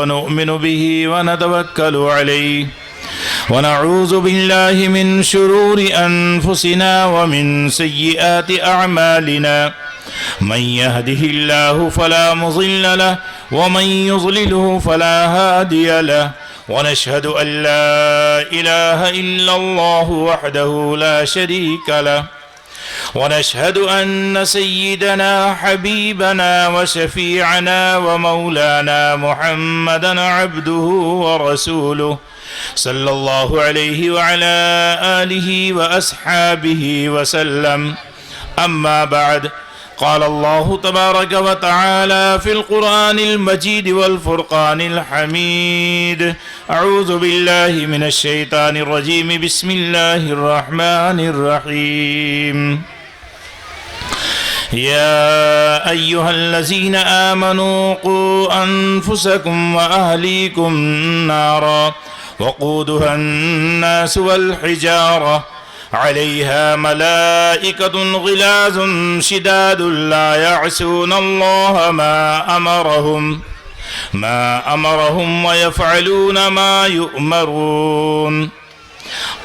ونؤمن به ونتوكل عليه ونعوذ بالله من شرور أنفسنا ومن سيئات أعمالنا من يهده الله فلا مضل له ومن يضلله فلا هادي له ونشهد أن لا إله إلا الله وحده لا شريك له ونشهد أن سيدنا حبيبنا وشفيعنا ومولانا محمدا عبده ورسوله صلى الله عليه وعلى آله وأصحابه وسلم. أما بعد، قال الله تبارك وتعالى في القرآن المجيد والفرقان الحميد: أعوذ بالله من الشيطان الرجيم، بسم الله الرحمن الرحيم. يا أيها الذين آمنوا قوا أنفسكم وأهليكم نارا وقودها الناس والحجارة عليها ملائكة غلاظ شداد لا يعصون الله ما أمرهم ويفعلون ما يؤمرون.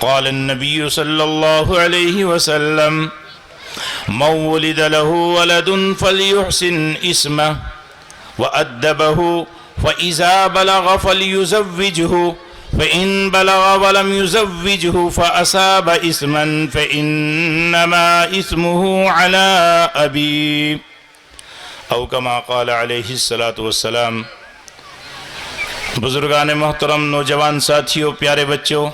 قال النبي صلى الله عليه وسلم: من ولد له ولد فليحسن اسمه وأدبه فإذا بلغ فليزوجه فإن بلغ ولم يزوجه فأصاب اسما فإنما اسمه على أبيه أو كما قال عليه الصلاة والسلام. بزرگان محترم، نوجوان ساتھیوں، پیارے بچوں،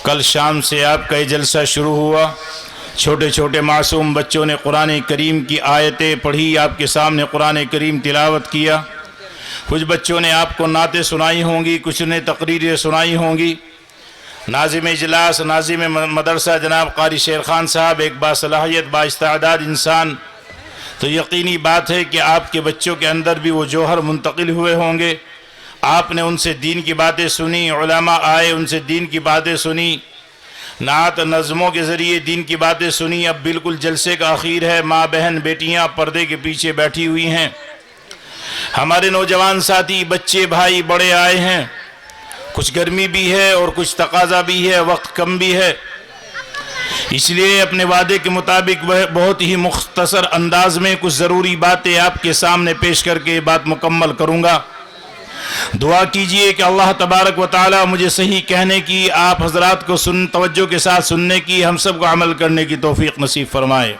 کل شام سے آپ کا یہ جلسہ شروع ہوا. چھوٹے چھوٹے معصوم بچوں نے قرآن کریم کی آیتیں پڑھی، آپ کے سامنے قرآن کریم تلاوت کیا. کچھ بچوں نے آپ کو نعتیں سنائی ہوں گی، کچھ نے تقریریں سنائی ہوں گی. ناظم اجلاس، ناظم مدرسہ جناب قاری شیر خان صاحب ایک باصلاحیت بااستعداد انسان، تو یقینی بات ہے کہ آپ کے بچوں کے اندر بھی وہ جوہر منتقل ہوئے ہوں گے. آپ نے ان سے دین کی باتیں سنی، علماء آئے ان سے دین کی باتیں سنی، نعت نظموں کے ذریعے دین کی باتیں سنی. اب بالکل جلسے کا اخیر ہے، ماں بہن بیٹیاں پردے کے پیچھے بیٹھی ہوئی ہیں. ہمارے نوجوان ساتھی بچے بھائی بڑے آئے ہیں. کچھ گرمی بھی ہے اور کچھ تقاضا بھی ہے، وقت کم بھی ہے، اس لیے اپنے وعدے کے مطابق بہت ہی مختصر انداز میں کچھ ضروری باتیں آپ کے سامنے پیش کر کے بات مکمل کروں گا. دعا کیجئے کہ اللہ تبارک و تعالی مجھے صحیح کہنے کی، آپ حضرات کو توجہ کے ساتھ سننے کی، ہم سب کو عمل کرنے کی توفیق نصیب فرمائے.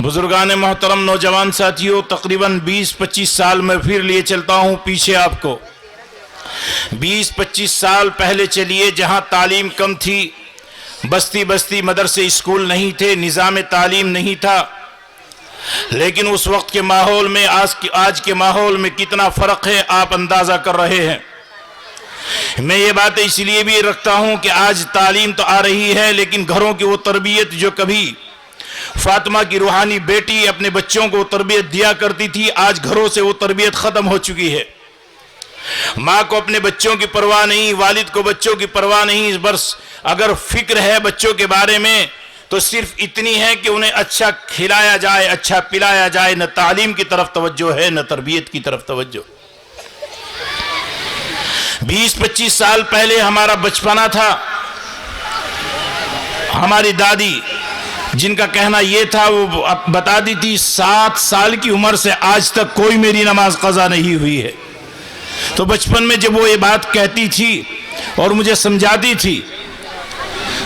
بزرگان محترم، نوجوان ساتھیوں، تقریباً 20-25 سال میں پھر لیے چلتا ہوں پیچھے آپ کو. 20-25 سال پہلے چلیے، جہاں تعلیم کم تھی، بستی بستی مدرسے اسکول نہیں تھے، نظام تعلیم نہیں تھا، لیکن اس وقت کے ماحول میں آج کے ماحول میں کتنا فرق ہے آپ اندازہ کر رہے ہیں. میں یہ باتیں اس لیے بھی رکھتا ہوں کہ آج تعلیم تو آ رہی ہے، لیکن گھروں کی وہ تربیت جو کبھی فاطمہ کی روحانی بیٹی اپنے بچوں کو تربیت دیا کرتی تھی، آج گھروں سے وہ تربیت ختم ہو چکی ہے. ماں کو اپنے بچوں کی پرواہ نہیں، والد کو بچوں کی پرواہ نہیں، بس اگر فکر ہے بچوں کے بارے میں تو صرف اتنی ہے کہ انہیں اچھا کھلایا جائے، اچھا پلایا جائے. نہ تعلیم کی طرف توجہ ہے، نہ تربیت کی طرف توجہ. 20-25 سال پہلے ہمارا بچپنا تھا. ہماری دادی جن کا کہنا یہ تھا، وہ بتاتی تھی 7 سال کی عمر سے آج تک کوئی میری نماز قضا نہیں ہوئی ہے. تو بچپن میں جب وہ یہ بات کہتی تھی اور مجھے سمجھاتی تھی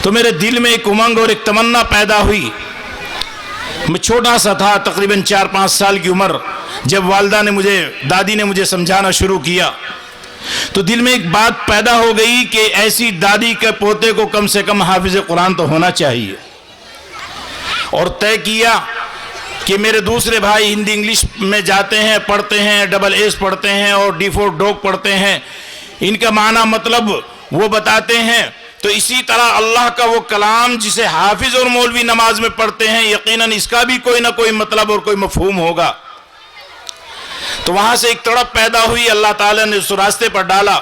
تو میرے دل میں ایک امنگ اور ایک تمنا پیدا ہوئی. میں چھوٹا سا تھا، تقریباً 4-5 سال کی عمر. جب دادی نے مجھے سمجھانا شروع کیا تو دل میں ایک بات پیدا ہو گئی کہ ایسی دادی کے پوتے کو کم سے کم حافظ قرآن تو ہونا چاہیے. اور طے کیا کہ میرے دوسرے بھائی ہندی انگلش میں جاتے ہیں، پڑھتے ہیں، ڈبل ایس پڑھتے ہیں اور D4 ڈوگ پڑھتے ہیں، ان کا معنی مطلب وہ بتاتے ہیں۔ تو اسی طرح اللہ کا وہ کلام جسے حافظ اور مولوی نماز میں پڑھتے ہیں، یقیناً اس کا بھی کوئی نہ کوئی مطلب اور کوئی مفہوم ہوگا۔ تو وہاں سے ایک تڑپ پیدا ہوئی، اللہ تعالیٰ نے اس راستے پر ڈالا۔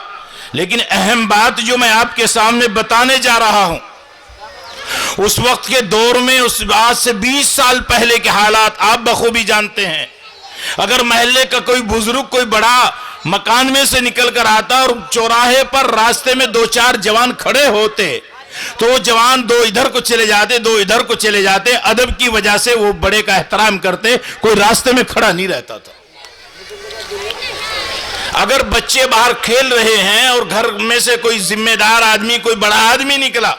لیکن اہم بات جو میں آپ کے سامنے بتانے جا رہا ہوں، اس وقت کے دور میں، اس آج سے 20 سال پہلے کے حالات آپ بخوبی جانتے ہیں۔ اگر محلے کا کوئی بزرگ کوئی بڑا مکان میں سے نکل کر آتا اور چوراہے پر راستے میں 2-4 جوان کھڑے ہوتے تو وہ جوان 2 ادھر کو چلے جاتے، 2 ادھر کو چلے جاتے، ادب کی وجہ سے وہ بڑے کا احترام کرتے، کوئی راستے میں کھڑا نہیں رہتا تھا۔ اگر بچے باہر کھیل رہے ہیں اور گھر میں سے کوئی ذمہ دار آدمی، کوئی بڑا آدمی نکلا،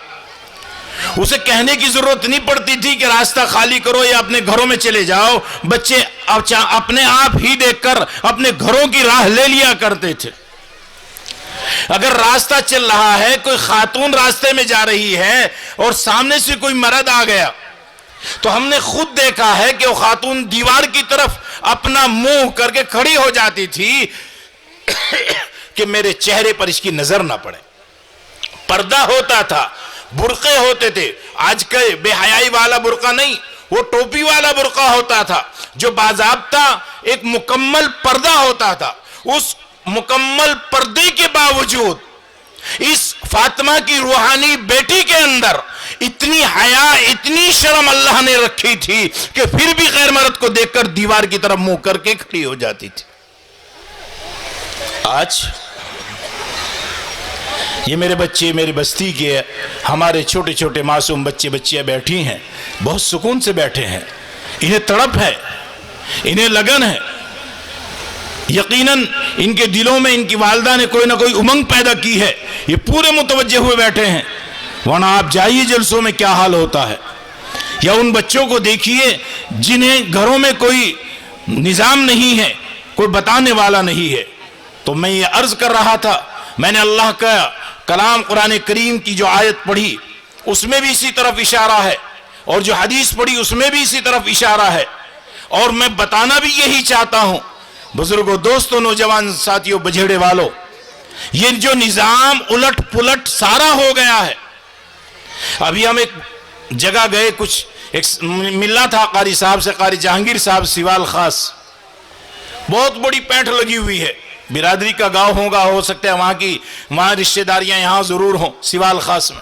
اسے کہنے کی ضرورت نہیں پڑتی تھی کہ راستہ خالی کرو یا اپنے گھروں میں چلے جاؤ۔ بچے اپنے آپ ہی دیکھ کر اپنے گھروں کی راہ لے لیا کرتے تھے۔ اگر راستہ چل رہا ہے، کوئی خاتون راستے میں جا رہی ہے اور سامنے سے کوئی مرد آ گیا، تو ہم نے خود دیکھا ہے کہ وہ خاتون دیوار کی طرف اپنا منہ کر کے کھڑی ہو جاتی تھی کہ میرے چہرے پر اس کی نظر نہ پڑے۔ پردہ ہوتا تھا، برقعے ہوتے تھے۔ آج کے بے حیائی والا برقع نہیں، وہ ٹوپی والا برقع ہوتا تھا جو باضابطہ ایک مکمل پردہ ہوتا تھا۔ اس مکمل پردے کے باوجود اس فاطمہ کی روحانی بیٹی کے اندر اتنی حیا، اتنی شرم اللہ نے رکھی تھی کہ پھر بھی غیر مرد کو دیکھ کر دیوار کی طرف منہ کر کے کھڑی ہو جاتی تھی۔ آج یہ میرے بچے، میری بستی کے ہمارے چھوٹے چھوٹے معصوم بچے بچیاں بیٹھی ہیں، بہت سکون سے بیٹھے ہیں، انہیں تڑپ ہے، انہیں لگن ہے۔ یقیناً ان کے دلوں میں ان کی والدہ نے کوئی نہ کوئی امنگ پیدا کی ہے، یہ پورے متوجہ ہوئے بیٹھے ہیں۔ ورنہ آپ جائیے جلسوں میں کیا حال ہوتا ہے، یا ان بچوں کو دیکھیے جنہیں گھروں میں کوئی نظام نہیں ہے، کوئی بتانے والا نہیں ہے۔ تو میں یہ عرض کر رہا تھا، میں نے اللہ کا کلام قرآن کریم کی جو آیت پڑھی اس میں بھی اسی طرف اشارہ ہے، اور جو حدیث پڑھی اس میں بھی اسی طرف اشارہ ہے، اور میں بتانا بھی یہی چاہتا ہوں۔ بزرگوں، دوستوں، نوجوان ساتھیوں، بجھیڑے والوں، یہ جو نظام الٹ پلٹ سارا ہو گیا ہے۔ ابھی ہم ایک جگہ گئے، ایک ملنا تھا قاری صاحب سے، قاری جہانگیر صاحب سیوال خاص، بہت بڑی پینٹ لگی ہوئی ہے، برادری کا گاؤں ہوگا، ہو سکتا ہے وہاں رشتہ داریاں یہاں ضرور ہوں، سیوال خاص میں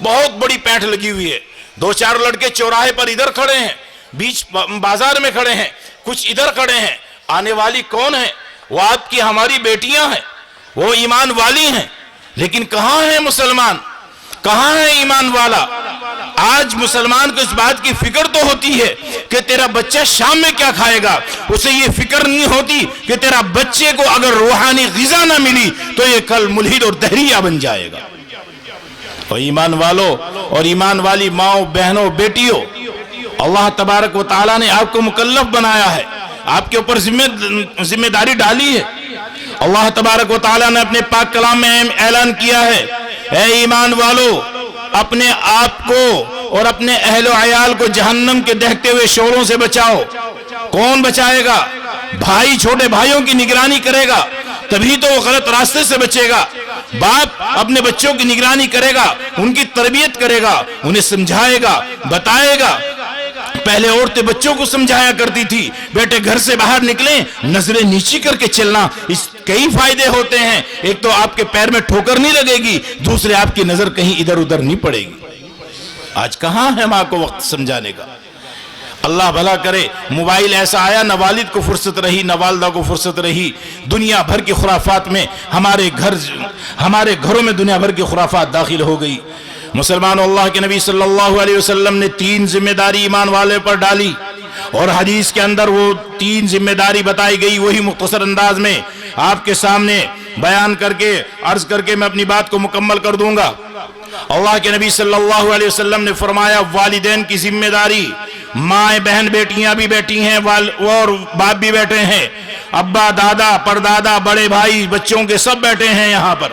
بہت بڑی پینٹ لگی ہوئی ہے۔ 2-4 لڑکے چوراہے پر ادھر کھڑے ہیں، بیچ بازار میں کھڑے ہیں، کچھ ادھر کھڑے ہیں۔ آنے والی کون ہے؟ وہ آپ کی ہماری بیٹیاں ہیں، وہ ایمان والی ہیں، لیکن کہاں ہے مسلمان؟ کہاں ہے ایمان والا؟ آج مسلمان کو اس بات کی فکر تو ہوتی ہے کہ تیرا بچہ شام میں کیا کھائے گا، اسے یہ فکر نہیں ہوتی کہ تیرا بچے کو اگر روحانی غذا نہ ملی تو یہ کل ملحد اور دہریہ بن جائے گا۔ اور ایمان والوں اور ایمان والی ماؤں، بہنوں، بیٹیوں، اللہ تبارک و تعالیٰ نے آپ کو مکلف بنایا ہے، آپ کے اوپر ذمہ داری ڈالی ہے۔ اللہ تبارک و تعالیٰ نے اپنے پاک کلام میں اعلان کیا ہے، اے ایمان والو، اپنے آپ کو اور اپنے اہل و عیال کو جہنم کے دہکتے ہوئے شعلوں سے بچاؤ۔ کون بچائے گا؟ بھائی چھوٹے بھائیوں کی نگرانی کرے گا، تبھی تو وہ غلط راستے سے بچے گا۔ باپ اپنے بچوں کی نگرانی کرے گا، ان کی تربیت کرے گا، انہیں سمجھائے گا، بتائے گا۔ پہلے عورتیں بچوں کو سمجھایا کرتی تھی، بیٹے گھر سے باہر نکلیں نظریں نیچی کر کے چلنا، اس کئی فائدے ہوتے ہیں۔ ایک تو آپ کے پیر میں ٹھوکر نہیں لگے گی، دوسرے آپ کی نظر کہیں ادھر ادھر نہیں پڑے گی۔ آج کہاں ہے ماں کو وقت سمجھانے کا؟ اللہ بھلا کرے، موبائل ایسا آیا، نہ والد کو فرصت رہی نہ والدہ کو فرصت رہی۔ دنیا بھر کی خرافات میں ہمارے گھروں میں دنیا بھر کی خرافات داخل ہو گئی۔ مسلمانوں، اللہ کے نبی صلی اللہ علیہ وسلم نے 3 ذمہ داری ایمان والے پر ڈالی، اور حدیث کے اندر وہ 3 ذمہ داری بتائی گئی، وہی مختصر انداز میں آپ کے سامنے بیان کر کے عرض کر کے میں اپنی بات کو مکمل کر دوں گا۔ اللہ کے نبی صلی اللہ علیہ وسلم نے فرمایا، والدین کی ذمہ داری، ماں بہن بیٹیاں بھی بیٹھی ہیں اور باپ بھی بیٹھے ہیں، ابا دادا پردادا بڑے بھائی بچوں کے سب بیٹھے ہیں یہاں پر۔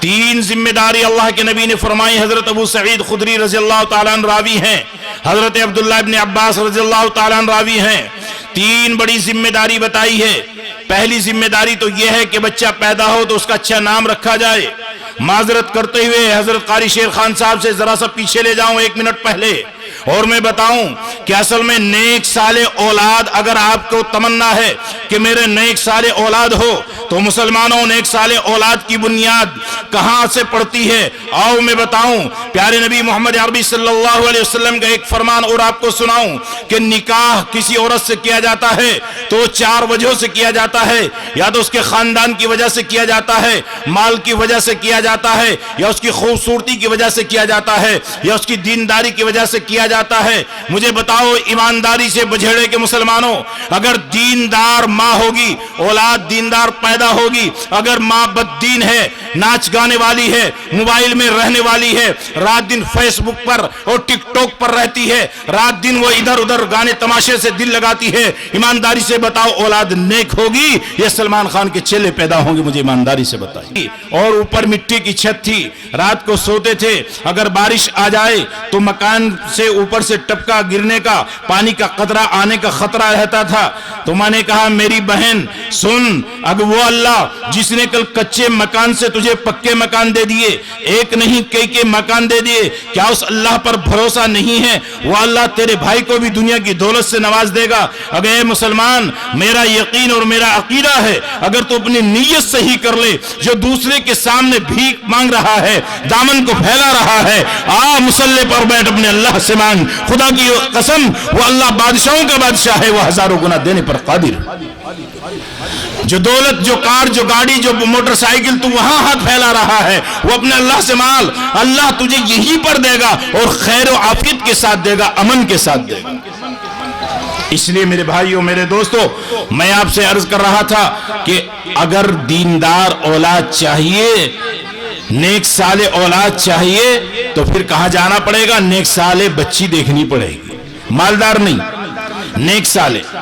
3 ذمہ داری اللہ کے نبی نے فرمائی۔ حضرت ابو سعید خدری رضی اللہ تعالیٰ عنہ راوی ہیں، حضرت عبداللہ ابن عباس رضی اللہ تعالیٰ عنہ راوی ہیں، 3 بڑی ذمہ داری بتائی ہے۔ پہلی ذمہ داری تو یہ ہے کہ بچہ پیدا ہو تو اس کا اچھا نام رکھا جائے۔ معذرت کرتے ہوئے حضرت قاری شیر خان صاحب سے ذرا سا پیچھے لے جاؤں 1 منٹ پہلے، اور میں بتاؤں کہ اصل میں نیک صالح اولاد اگر آپ کو تمنا ہے کہ میرے نیک صالح اولاد ہو تو مسلمانوں نیک صالح اولاد کی بنیاد کہاں سے پڑتی ہے؟ آؤ میں بتاؤں، پیارے نبی محمد عربی صلی اللہ علیہ وسلم کا ایک فرمان اور آپ کو سناؤں کہ نکاح کسی عورت سے کیا جاتا ہے تو 4 وجہوں سے کیا جاتا ہے، یا تو اس کے خاندان کی وجہ سے کیا جاتا ہے، مال کی وجہ سے کیا جاتا ہے، یا اس کی خوبصورتی کی وجہ سے کیا جاتا ہے، یا اس کی دینداری کی وجہ سے کیا جاتا ہے۔ مجھے بتاؤ ایمانداری سے بجھیڑے کے مسلمانوں، اگر دیندار ماں ہوگی اولاد دیندار پیدا ہوگی، اگر ماں بددین ہے، ناچ گانے والی ہے، موبائل میں رہنے والی ہے، رات دن فیس بک پر اور ٹک ٹاک پر رہتی ہے، رات دن وہ ادھر ادھر گانے تماشے سے دل لگاتی ہے، ایمانداری سے بتاؤ اولاد نیک ہوگی یہ سلمان خان کے چیلے پیدا ہوں گے؟ مجھے ایمانداری سے بتائیے۔ اور اوپر مٹی کی چھت تھی، رات کو سوتے تھے، اگر بارش آ جائے تو مکان سے اوپر سے ٹپکا گرنے کا، پانی کا قطرہ آنے کا خطرہ رہتا تھا۔ تو میں نے کہا میری بہن سن، اگر وہ اللہ جس نے کل کچے مکان سے تجھے پکے مکان دے دیے، ایک نہیں کئی مکان دے دیے، کیا اس اللہ پر بھروسہ نہیں ہے؟ وہ اللہ تیرے بھائی کو بھی دنیا کی دولت سے نواز دے گا۔ اگر اے مسلمان، میرا یقین اور میرا عقیدہ ہے، اگر تو اپنی نیت صحیح کر لے، جو دوسرے کے سامنے بھیک مانگ رہا ہے، دامن کو پھیلا رہا ہے، آ مصلی پر بیٹھ اپنے اللہ سے مانگ۔ خدا کی قسم وہ اللہ بادشاہوں کا بادشاہ ہے، وہ ہزاروں گنا دینے پر قادر۔ جو دولت، جو کار، جو گاڑی، جو موٹر سائیکل تو وہاں ہاتھ پھیلا رہا ہے، وہ اپنے اللہ سے مال، اللہ تجھے یہی پر دے گا اور خیر و عافیت کے ساتھ دے گا، امن کے ساتھ دے گا۔ اس لیے میرے بھائیوں، میرے دوستوں، میں آپ سے عرض کر رہا تھا کہ اگر دیندار اولاد چاہیے، نیک صالح اولاد چاہیے تو پھر کہاں جانا پڑے گا؟ نیک صالح بچی دیکھنی پڑے گی، مالدار نہیں، نیک صالح۔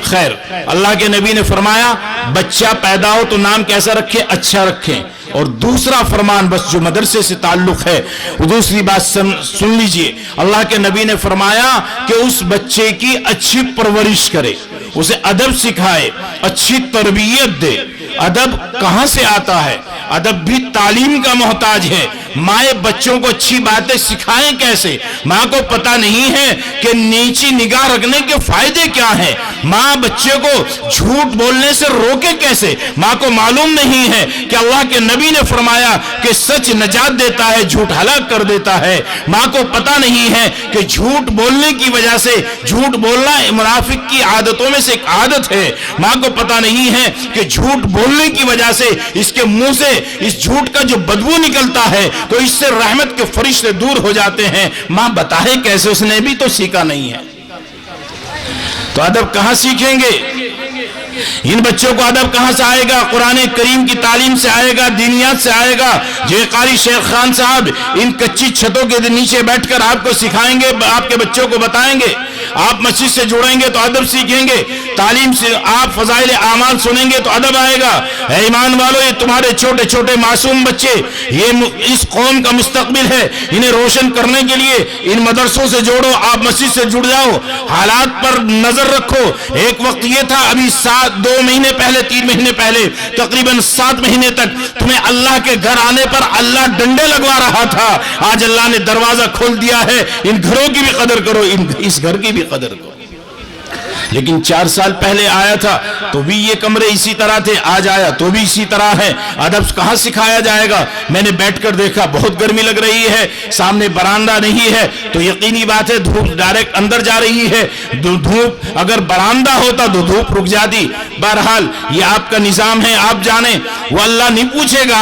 خیر، اللہ کے نبی نے فرمایا بچہ پیدا ہو تو نام کیسا رکھیں؟ اچھا رکھیں۔ اور دوسرا فرمان، بس جو مدرسے سے تعلق ہے، دوسری بات سن لیجئے، اللہ کے نبی نے فرمایا کہ اس بچے کی اچھی پرورش کرے، اسے ادب سکھائے، اچھی تربیت دے۔ ادب کہاں سے آتا ہے؟ ادب بھی تعلیم کا محتاج ہے۔ مائیں بچوں کو اچھی باتیں سکھائیں کیسے؟ ماں کو پتہ نہیں ہے کہ نیچی نگاہ رکھنے کے فائدے کیا ہیں۔ ماں بچے کو جھوٹ بولنے سے روکے کیسے؟ ماں کو معلوم نہیں ہے کہ اللہ کے نبی نے فرمایا کہ سچ نجات دیتا ہے، جھوٹ ہلاک کر دیتا ہے۔ ماں کو پتہ نہیں ہے کہ جھوٹ بولنے کی وجہ سے، جھوٹ بولنا منافق کی عادتوں میں سے ایک عادت ہے۔ ماں کو پتہ نہیں ہے کہ جھوٹ بولنے کی وجہ سے اس کے منہ سے اس جھوٹ کا جو بدبو نکلتا ہے تو اس سے رحمت کے فرشتے دور ہو جاتے ہیں۔ ماں بتائے کیسے؟ اس نے بھی تو سیکھا نہیں ہے۔ تو ادب کہاں سیکھیں گے؟ ان بچوں کو ادب کہاں سے آئے گا؟ قرآن کریم کی تعلیم سے آئے گا، دینیات سے آئے گا۔ جو قاری شیخ خان صاحب ان کچی چھتوں کے نیچے بیٹھ کر آپ کو سکھائیں گے، آپ کے بچوں کو بتائیں گے، آپ مسجد سے جڑیں گے تو ادب سیکھیں گے، تعلیم سے آپ فضائل اعمال سنیں گے تو ادب آئے گا۔ اے ایمان والو، یہ تمہارے چھوٹے چھوٹے معصوم بچے، یہ اس قوم کا مستقبل ہے، انہیں روشن کرنے کے لیے ان مدرسوں سے جوڑو، آپ مسجد سے جڑ جاؤ، حالات پر نظر رکھو۔ ایک وقت یہ تھا، ابھی 2 مہینے پہلے، 3 مہینے پہلے، تقریباً 7 مہینے تک تمہیں اللہ کے گھر آنے پر اللہ ڈنڈے لگوا رہا تھا۔ آج اللہ نے دروازہ کھول دیا ہے، ان گھروں کی بھی قدر کرو، اس گھر کی بھی قدر کرو۔ لیکن 4 سال پہلے آیا تھا تو بھی یہ کمرے اسی طرح تھے، آج آیا تو بھی اسی طرح ہے۔ ادب کہاں سکھایا جائے گا؟ میں نے بیٹھ کر دیکھا، بہت گرمی لگ رہی ہے، سامنے برآمدہ نہیں ہے تو یقینی بات ہے دھوپ ڈائریکٹ اندر جا رہی ہے۔ دھوپ اگر برآمدہ ہوتا تو دھوپ رک جاتی۔ بہرحال یہ آپ کا نظام ہے، آپ جانیں، وہ اللہ نہیں پوچھے گا۔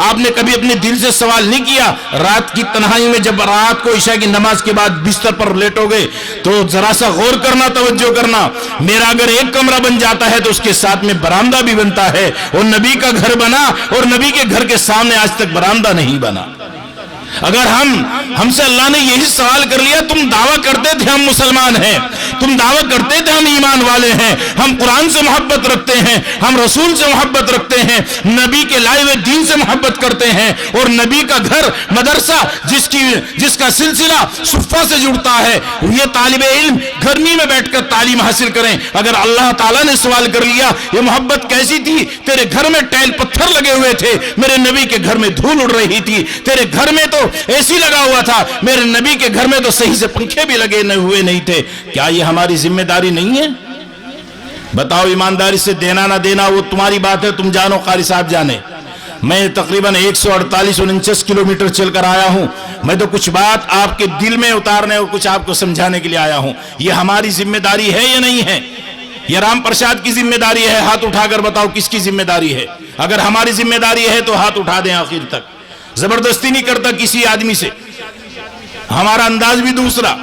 آپ نے کبھی اپنے دل سے سوال نہیں کیا؟ رات کی تنہائی میں جب رات کو عشاء کی نماز کے بعد بستر پر لیٹو گے تو ذرا سا غور کرنا، توجہ کرنا، میرا اگر ایک کمرہ بن جاتا ہے تو اس کے ساتھ میں برآمدہ بھی بنتا ہے، اور نبی کا گھر بنا اور نبی کے گھر کے سامنے آج تک برآمدہ نہیں بنا۔ اگر ہم سے اللہ نے یہی سوال کر لیا، تم دعویٰ کرتے تھے ہم مسلمان ہیں، تم دعویٰ کرتے تھے ہم ایمان ایمان والے ہیں, ہم قرآن سے محبت رکھتے ہیں, ہم رسول سے محبت رکھتے ہیں, نبی کے لائے ہوئے دین سے محبت کرتے ہیں, اور نبی کا گھر مدرسہ جس کا سلسلہ صفہ سے جڑتا ہے, یہ طالب علم گرمی میں بیٹھ کر تعلیم حاصل کریں. اگر اللہ تعالیٰ نے سوال کر لیا یہ محبت کیسی تھی, تیرے گھر میں ٹائل پتھر لگے ہوئے تھے, میرے نبی کے گھر میں دھول اڑ رہی تھی, تیرے گھر میں تو اے سی لگا ہوا تھا, میرے نبی کے گھر میں تو صحیح سے پنکھے بھی لگے ہوئے نہیں تھے, کیا یہ ہماری ذمہ داری نہیں ہے؟ بتاؤ ایمانداری سے, دینا نہ دینا وہ تمہاری بات ہے, تم جانو, قاری صاحب جانے. میں تقریباً 148-149 کلومیٹر چل کر آیا ہوں, میں تو کچھ بات آپ کے دل میں اتارنے اور کچھ آپ کو سمجھانے کے لیے آیا ہوں. یہ ہماری ذمہ داری ہے یا نہیں ہے؟ یہ رام پرساد کی ذمہ داری ہے؟ ہاتھ اٹھا کر بتاؤ کس کی ذمہ داری ہے. اگر ہماری ذمہ داری ہے تو ہاتھ اٹھا دیں آخر تک. زبردستی نہیں کرتا کسی آدمی سے, ہمارا انداز بھی دوسرا.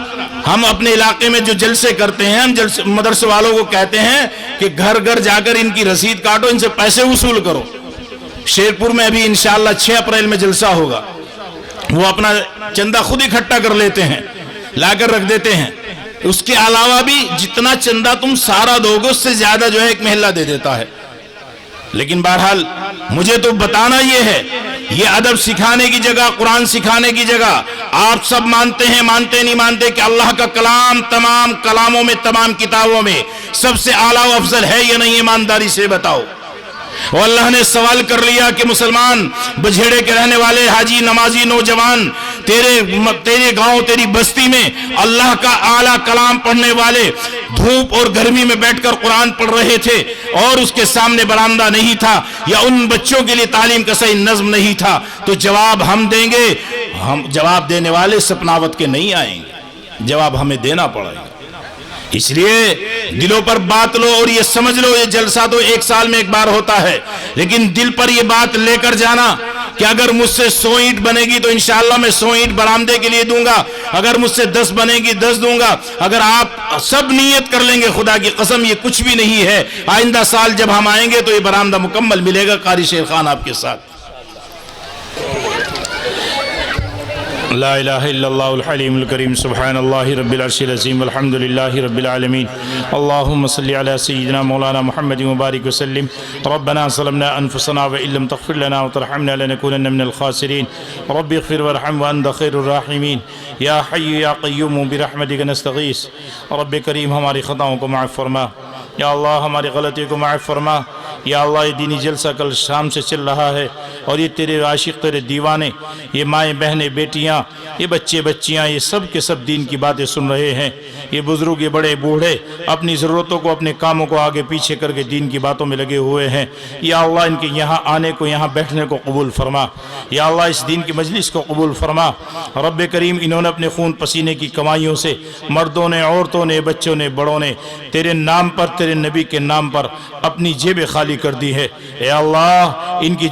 ہم اپنے علاقے میں جو جلسے کرتے ہیں, ہم مدرسے والوں کو کہتے ہیں کہ گھر گھر جا کر ان کی رسید کاٹو, ان سے پیسے وصول کرو. شیرپور میں ابھی انشاءاللہ 6 اپریل میں جلسہ ہوگا, وہ اپنا چندہ خود اکٹھا کر لیتے ہیں, لا کر رکھ دیتے ہیں. اس کے علاوہ بھی جتنا چندہ تم سارا دو گے اس سے زیادہ جو ہے ایک محلہ دے دیتا ہے. لیکن بہرحال مجھے تو بتانا یہ ہے, یہ ادب سکھانے کی جگہ, قرآن سکھانے کی جگہ. آپ سب مانتے ہیں, مانتے نہیں مانتے کہ اللہ کا کلام تمام کلاموں میں, تمام کتابوں میں سب سے اعلیٰ و افضل ہے یا نہیں؟ ایمانداری سے بتاؤ. اور اللہ نے سوال کر لیا کہ مسلمان بجھیڑے کے رہنے والے حاجی نمازی نوجوان, تیرے گاؤں تیری بستی میں اللہ کا اعلیٰ کلام پڑھنے والے دھوپ اور گرمی میں بیٹھ کر قرآن پڑھ رہے تھے اور اس کے سامنے برآمدہ نہیں تھا, یا ان بچوں کے لیے تعلیم کا صحیح نظم نہیں تھا, تو جواب ہم دیں گے. ہم جواب دینے والے سپناوت کے نہیں آئیں گے, جواب ہمیں دینا پڑے گا. اس لیے دلوں پر بات لو اور یہ سمجھ لو یہ جلسہ تو 1 سال میں ایک بار ہوتا ہے, لیکن دل پر یہ بات لے کر جانا کہ اگر مجھ سے 100 اینٹ بنے گی تو انشاءاللہ میں 100 اینٹ برآمدے کے لیے دوں گا, اگر مجھ سے 10 بنے گی 10 دوں گا. اگر آپ سب نیت کر لیں گے, خدا کی قسم یہ کچھ بھی نہیں ہے, آئندہ سال جب ہم آئیں گے تو یہ برآمدہ مکمل ملے گا. قاری شیر خان آپ کے ساتھ. لا الہ الا اللہ الحلیم الکریم سبحان اللہ رب العرش العظیم والحمد للہ رب العالمین. اللہم صلی علی سیدنا مولانا محمد مبارک وسلم. ربنا ظلمنا انفسنا وان لم تغفر لنا وترحمنا لنکونن من الخاسرین. رب اغفر وارحم وانت خیر الراحمین. یا حی یا قیوم برحمتک نستغیث. رب کریم ہماری خطاؤں کو معاف فرما, یا اللہ ہماری غلطی کو معاف فرما. یا اللہ یہ دینی جلسہ کل شام سے چل رہا ہے اور یہ تیرے عاشق تیرے دیوانے, یہ مائیں بہنیں بیٹیاں, یہ بچے بچیاں, یہ سب کے سب دین کی باتیں سن رہے ہیں. یہ بزرگ یہ بڑے بوڑھے اپنی ضرورتوں کو اپنے کاموں کو آگے پیچھے کر کے دین کی باتوں میں لگے ہوئے ہیں. یا اللہ ان کے یہاں آنے کو یہاں بیٹھنے کو قبول فرما. یا اللہ اس دین کی مجلس کو قبول فرما. رب کریم انہوں نے اپنے خون پسینے کی کمائیوں سے, مردوں نے, عورتوں نے, بچوں نے, بڑوں نے, تیرے نام پر, تیرے نبی کے نام پر اپنی جیبیں خالی کر دی ہے. اے اللہ ان کی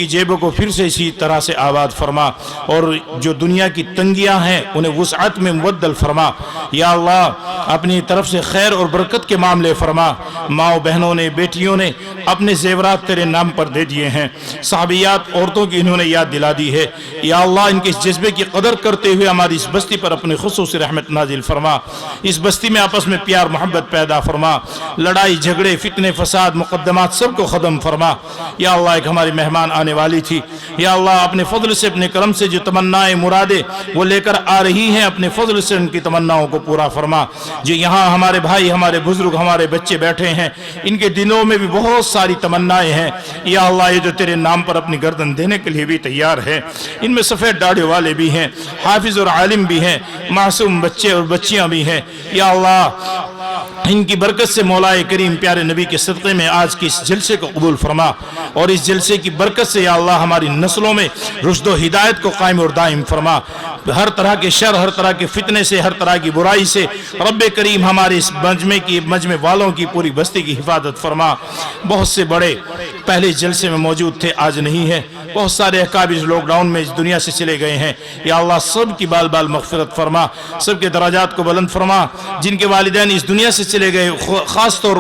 جیبوں کو پھر سے اسی طرح سے آباد فرما, اور جو دنیا کی تنگیاں ہیں انہیں وسعت میں مبدل فرما. یا اللہ اپنی طرف سے خیر اور برکت کے معاملے فرما. ماؤں بہنوں نے, بیٹیوں نے اپنے زیورات تیرے نام پر دے دیے ہیں, صحابیات عورتوں کی انہوں نے یاد دلا دی ہے. یا اللہ ان کے اس جذبے کی قدر کرتے ہوئے ہماری اس بستی پر اپنے خصوصی رحمت نازل فرما. اس بستی میں آپس میں پیار محبت پیدا فرما, لڑائی جھگڑے فتنے فساد مقدمات سب کو ختم فرما. یا اللہ ایک ہماری مہمان آنے والی تھی, یا اللہ اپنے فضل سے اپنے کرم سے جو تمنائیں مرادیں وہ لے کر آ رہی ہیں, اپنے فضل سے ان کی تمناؤں کو پورا فرما. جو یہاں ہمارے بھائی, ہمارے بزرگ, ہمارے بچے بیٹھے ہیں, ان کے دلوں میں بھی بہت ساری تمنائیں ہیں. یا اللہ یہ جو تیرے نام پر اپنی گردن دینے کے لیے بھی تیار ہے, ان میں سفید داڑھی والے بھی ہیں, حافظ اور عالم بھی ہیں, معصوم بچے اور بچیاں بھی ہیں. یا اللہ ان کی برکت سے مولا کریم پیارے نبی کے صدقے میں آج کی اس جلسے کو قبول فرما, اور اس جلسے کی برکت سے یا اللہ ہماری نسلوں میں رشد و ہدایت کو قائم اور دائم فرما. ہر طرح کے شر, ہر طرح کے فتنے سے, ہر طرح کی برائی سے رب کریم ہمارے اس مجمع والوں کی پوری بستی کی حفاظت فرما. بہت سے بڑے پہلے جلسے میں موجود تھے, آج نہیں ہے. بہت سارے احکابی لاک ڈاؤن میں اس دنیا سے چلے گئے ہیں. یا اللہ سب کی بال بال مغفرت فرما, سب کے درجات کو بلند فرما. جن کے والدین اس دنیا سے چلے گئے خاص طور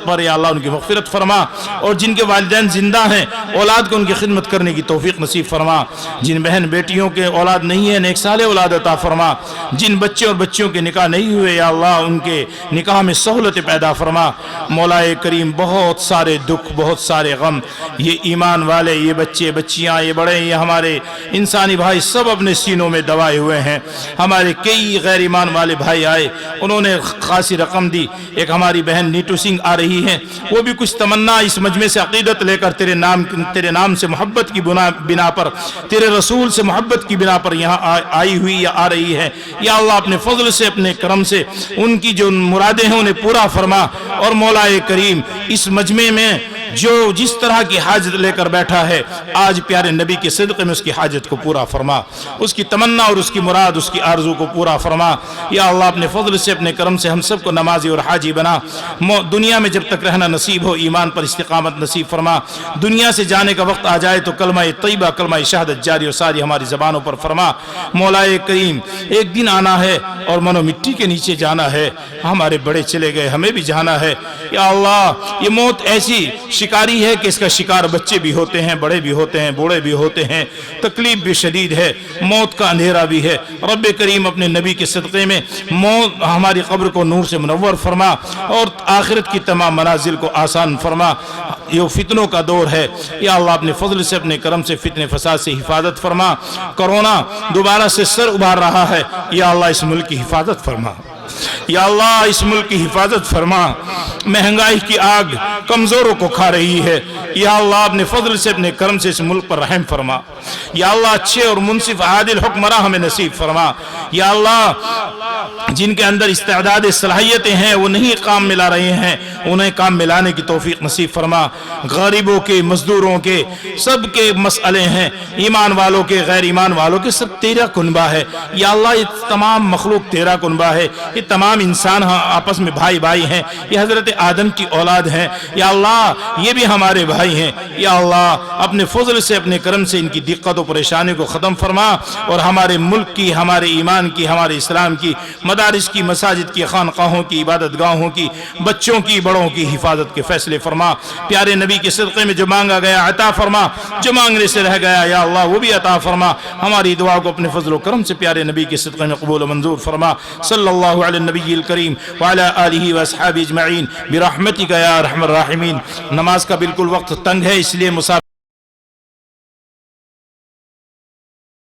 پر یا اللہ ان کی مغفرت فرما، اور جن کے والدین زندہ ہیں اولاد کو ان کی خدمت کرنے کی توفیق نصیب فرما، جن بہن بیٹیوں کے اولاد نہیں ہے نیک صالح اولاد عطا فرما، جن بچے اور بچیوں کے نکاح نہیں ہوئے یا اللہ ان کے نکاح میں سہولت پیدا فرما۔ مولا کریم بہت سارے دکھ، بہت سارے غم، یہ ایمان والے، یہ بچے بچیاں، یہ بڑے، یہ ہمارے انسانی بھائی سب اپنے سینوں میں دبائے ہوئے ہیں۔ ہمارے کئی غیر ایمان والے بھائی آئے، انہوں نے خاصی رقم دی۔ ایک ہماری بہن نیٹو سنگھ آ رہی ہیں، وہ بھی کچھ تمنا اس مجمع سے عقیدت لے کر تیرے نام سے محبت کی بنا پر، تیرے رسول سے محبت کی بنا پر یہاں آئی ہوئی یا آ رہی ہے۔ یا اللہ اپنے فضل سے، اپنے کرم سے ان کی جو مرادیں ہیں انہیں پورا فرما، اور مولا کریم اس مجمع میں جو جس طرح کی حاجت لے کر بیٹھا ہے آج پیارے نبی کے صدقے میں اس کی حاجت کو پورا فرما، اس کی تمنا اور اس کی مراد، اس کی آرزو کو پورا فرما۔ یا اللہ اپنے فضل سے، اپنے کرم سے ہم سب کو نمازی اور حاجی بنا، دنیا میں جب تک رہنا نصیب ہو ایمان پر استقامت نصیب فرما، دنیا سے جانے کا وقت آ جائے تو کلمہ طیبہ، کلمہ شہادت جاری و ساری ہماری زبانوں پر فرما۔ مولا کریم ایک دن آنا ہے اور منو مٹی کے نیچے جانا ہے، ہمارے بڑے چلے گئے، ہمیں بھی جانا ہے۔ یا اللہ یہ موت ایسی شکاری ہے کہ اس کا شکار بچے بھی ہوتے ہیں، بڑے بھی ہوتے ہیں، بوڑھے بھی ہوتے ہیں، تکلیف بھی شدید ہے، موت کا اندھیرا بھی ہے۔ رب کریم اپنے نبی کے صدقے میں موت ہماری قبر کو نور سے منور فرما، اور آخرت کی تمام منازل کو آسان فرما۔ یہ فتنوں کا دور ہے، یا اللہ اپنے فضل سے، اپنے کرم سے فتنے فساد سے حفاظت فرما۔ کرونا دوبارہ سے سر ابھار رہا ہے، یا اللہ اس ملک کی حفاظت فرما، یا اللہ اس ملک کی حفاظت فرما۔ مہنگائی کی آگ کمزوروں کو کھا رہی ہے، یا اللہ اپنے فضل سے، اپنے کرم سے اس ملک پر رحم فرما۔ یا اللہ اچھے اور منصف عادل حکمراں ہمیں نصیب فرما۔ یا اللہ جن کے اندر استعداد صلاحیتیں ہیں وہ نہیں کام ملا رہے ہیں، انہیں کام ملانے کی توفیق نصیب فرما۔ غریبوں کے، مزدوروں کے، سب کے مسئلے ہیں، ایمان والوں کے، غیر ایمان والوں کے، سب تیرا کنبہ ہے۔ یا اللہ یہ تمام مخلوق تیرا کنبہ ہے، یہ تمام انسان آپس میں بھائی بھائی ہیں، یہ حضرت آدم کی اولاد ہیں۔ یا اللہ یہ بھی ہمارے بھائی ہیں، یا اللہ اپنے فضل سے، اپنے کرم سے ان کی دقت و پریشانی کو ختم فرما، اور ہمارے ملک کی، ہمارے ایمان کی، ہمارے اسلام کی، مدارس کی، مساجد کی، خانقاہوں کی، عبادت گاہوں کی، بچوں کی، بڑوں کی حفاظت کے فیصلے فرما۔ پیارے نبی کے صدقے میں جو مانگا گیا عطا فرما، جو مانگنے سے رہ گیا یا اللہ وہ بھی عطا فرما۔ ہماری دعا کو اپنے فضل و کرم سے پیارے نبی کے صدقے میں قبول و منظور فرما۔ صلی اللہ علی النبی الکریم وعلی آلہ واصحابہ اجمعین برحمتک یا ارحم الراحمین۔ نماز کا بالکل وقت تنگ ہے، اس لیے مسافر